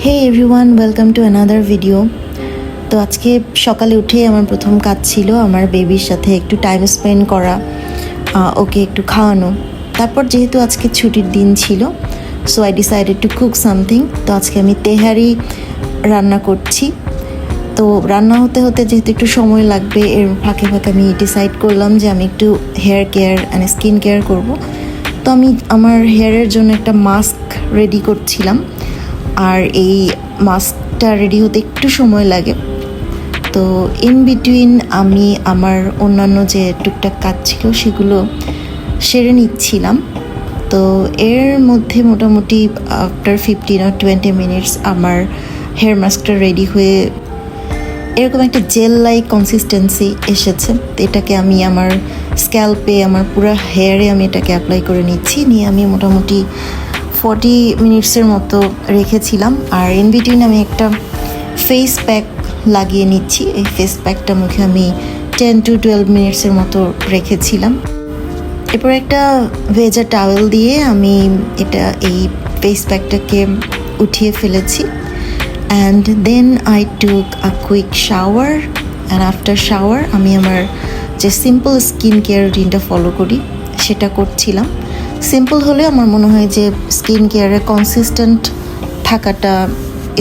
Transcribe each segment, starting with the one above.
Hey everyone, welcome to another video. তো আজকে সকালে উঠে আমার প্রথম কাজ ছিল আমার বেবির সাথে একটু টাইম স্পেন্ড করা, ওকে একটু খাওয়ানো। তারপর যেহেতু আজকে ছুটির দিন ছিল, so I decided to cook something. তো আজকে আমি তেহারি রান্না করছি। তো রান্না হতে হতে যেহেতু একটু সময় লাগবে, এর ফাঁকে ফাঁকে আমি ডিসাইড করলাম যে আমি একটু hair care and skin care করব। তো আমি আমার হেয়ারের জন্য একটা মাস্ক রেডি করছিলাম, আর এই মাস্কটা রেডি হতে একটু সময় লাগে। তো ইন বিটুইন আমি আমার অন্যান্য যে টুকটাক কাজ ছিল সেগুলো সেরে নিচ্ছিলাম। তো এর মধ্যে মোটামুটি আফটার 15 or 20 মিনিটস আমার হেয়ার মাস্কটা রেডি হয়ে এরকম একটা জেল লাইক কনসিস্টেন্সি এসেছে। তো এটাকে আমি আমার স্ক্যাল্পে, আমার পুরো হেয়ারে আমি এটাকে অ্যাপ্লাই করে নিচ্ছি। নিয়ে আমি মোটামুটি 40 মিনিটসের মতো রেখেছিলাম। আর ইন বিটুইন আমি একটা ফেস প্যাক লাগিয়ে নিচ্ছি। এই ফেস প্যাকটা মুখে আমি 10 to 12 মিনিটসের মতো রেখেছিলাম। এরপর একটা ভেজা টাওয়েল দিয়ে আমি এই ফেস প্যাকটাকে উঠিয়ে ফেলেছি। And then I took a quick shower, and after shower আমি আমার যে সিম্পল স্কিন কেয়ার রুটিনটা ফলো করি সেটা করছিলাম। সিম্পল হলে আমার মনে হয় যে স্কিন কেয়ারে কনসিস্টেন্ট থাকাটা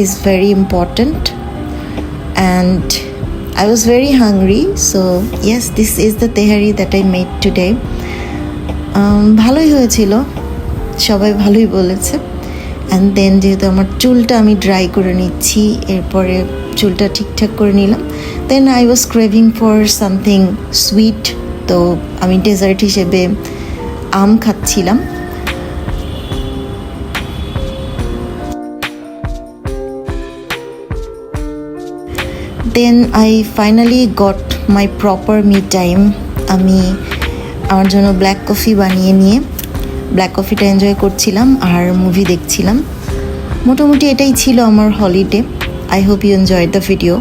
is very important. And I was very hungry, so yes, this is the tehari that I made today. ভালোই হয়েছিল, সবাই ভালোই বলেছে। অ্যান্ড দেন যেহেতু আমার চুলটা আমি ড্রাই করে নিচ্ছি, এরপরে চুলটা ঠিকঠাক করে নিলাম। Then I was craving for something sweet, তো আমি ডেজার্ট হিসেবে আম খাচ্ছিলাম। Then I finally got my proper me time. আমি আমার জন্য ব্ল্যাক কফি বানিয়ে নিয়ে ব্ল্যাক কফিটা এনজয় করছিলাম আর মুভি দেখছিলাম। মোটামুটি এটাই ছিল আমার holiday. I hope you enjoyed the video.